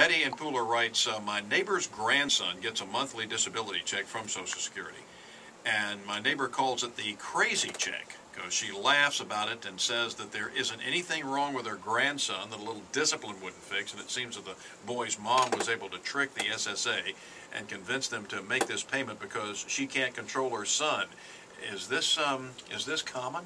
Betty in Pooler writes, my neighbor's grandson gets a monthly disability check from Social Security, and my neighbor calls it the crazy check because she laughs about it and says that there isn't anything wrong with her grandson that a little discipline wouldn't fix, and it seems that the boy's mom was able to trick the SSA and convince them to make this payment because she can't control her son. Is this common?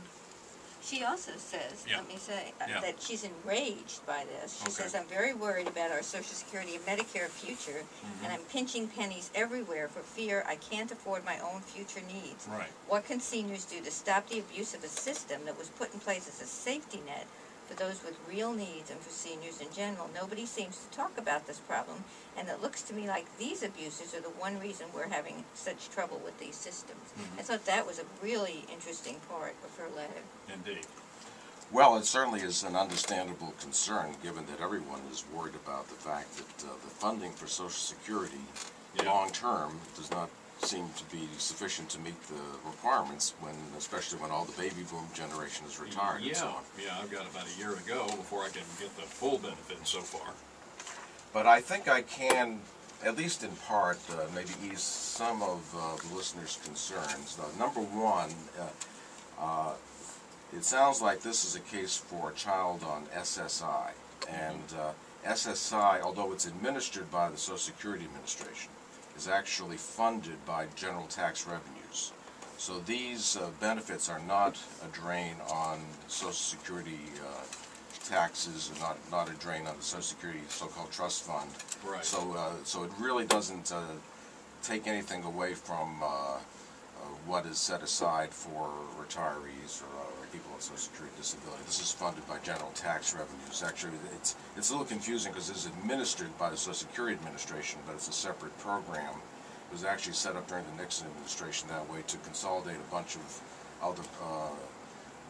She also says, Yeah. let me say, Yeah. that she's enraged by this. She says, I'm very worried about our Social Security and Medicare future, and I'm pinching pennies everywhere for fear I can't afford my own future needs. Right. What can seniors do to stop the abuse of a system that was put in place as a safety net for those with real needs and for seniors in general? Nobody seems to talk about this problem, and it looks to me like these abuses are the one reason we're having such trouble with these systems. I thought that was a really interesting part of her letter. Indeed. Well, it certainly is an understandable concern, given that everyone is worried about the fact that the funding for Social Security long-term does not seem to be sufficient to meet the requirements, especially when all the baby boom generation is retired and so on. Yeah, I've got about a year to go before I can get the full benefit so far. But I think I can, at least in part, maybe ease some of the listeners' concerns. Number one, it sounds like this is a case for a child on SSI. And SSI, although it's administered by the Social Security Administration, is actually funded by general tax revenues. So these benefits are not a drain on Social Security taxes, and not a drain on the Social Security so-called trust fund. Right. So it really doesn't take anything away from what is set aside for retirees or people on Social Security disability. This is funded by general tax revenues. Actually, it's a little confusing because it's administered by the Social Security Administration, but it's a separate program. It was actually set up during the Nixon administration that way to consolidate a bunch of other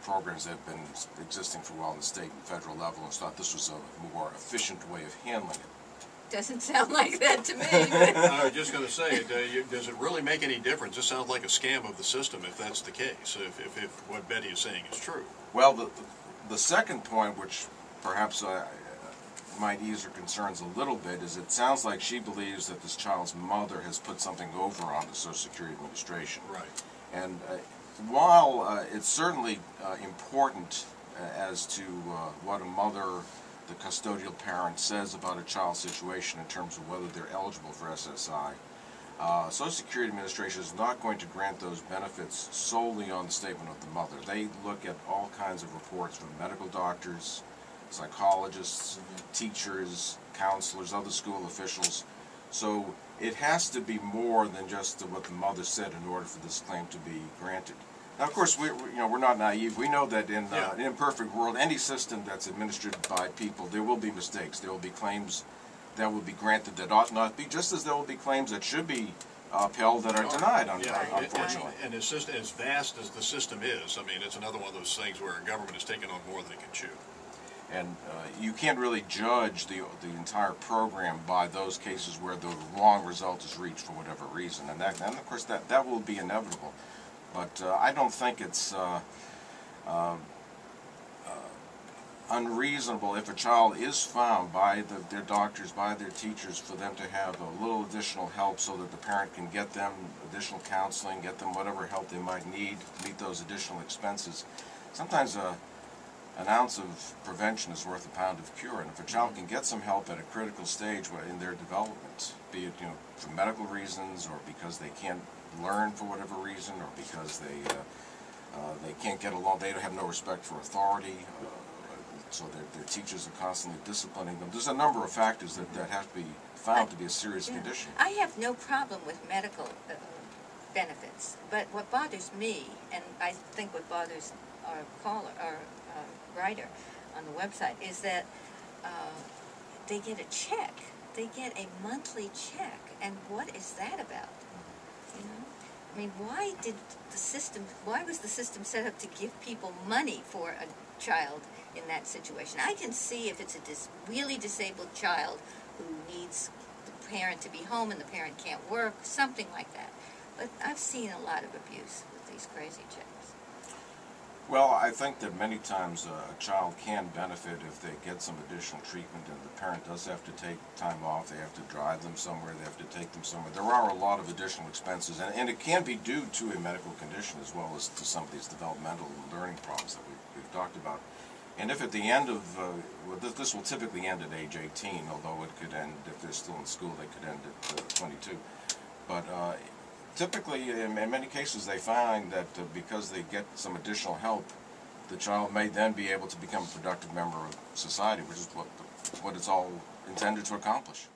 programs that have been existing for a while on the state and federal level, and thought this was a more efficient way of handling it. Doesn't sound like that to me. I was just going to say, does it really make any difference? This sounds like a scam of the system if that's the case, if what Betty is saying is true. Well, the second point, which perhaps might ease her concerns a little bit, is it sounds like she believes that this child's mother has put something over on the Social Security Administration. Right. And while it's certainly important as to what a mother, the custodial parent, says about a child's situation in terms of whether they're eligible for SSI, Social Security Administration is not going to grant those benefits solely on the statement of the mother. They look at all kinds of reports from medical doctors, psychologists, teachers, counselors, other school officials. So it has to be more than just what the mother said in order for this claim to be granted. Now, of course, we're not naive. We know that in an imperfect world, any system that's administered by people, there will be mistakes. There will be claims that will be granted that ought not be, just as there will be claims that should be upheld that are denied, unfortunately. And as vast as the system is, I mean, it's another one of those things where a government is taking on more than it can chew. And you can't really judge the entire program by those cases where the wrong result is reached for whatever reason. And of course, that will be inevitable. But I don't think it's unreasonable if a child is found by their doctors, by their teachers, for them to have a little additional help so that the parent can get them additional counseling, get them whatever help they might need to meet those additional expenses. Sometimes an ounce of prevention is worth a pound of cure, and if a child can get some help at a critical stage in their development, be it for medical reasons or because they can't learn for whatever reason, or because they can't get along, they have no respect for authority, so their teachers are constantly disciplining them. There's a number of factors that have to be found to be a serious condition. I have no problem with medical benefits, but what bothers me, and I think what bothers our caller, our writer on the website, is that they get a check. They get a monthly check, and what is that about? I mean, why was the system set up to give people money for a child in that situation? I can see if it's a really disabled child who needs the parent to be home and the parent can't work, something like that. But I've seen a lot of abuse with these crazy checks. Well, I think that many times a child can benefit if they get some additional treatment, and the parent does have to take time off. They have to drive them somewhere. They have to take them somewhere. There are a lot of additional expenses, and it can be due to a medical condition as well as to some of these developmental and learning problems that we've talked about. And if at the end of, well, this will typically end at age 18, although it could end, if they're still in school, they could end at 22. But typically, in many cases, they find that because they get some additional help, the child may then be able to become a productive member of society, which is what it's all intended to accomplish.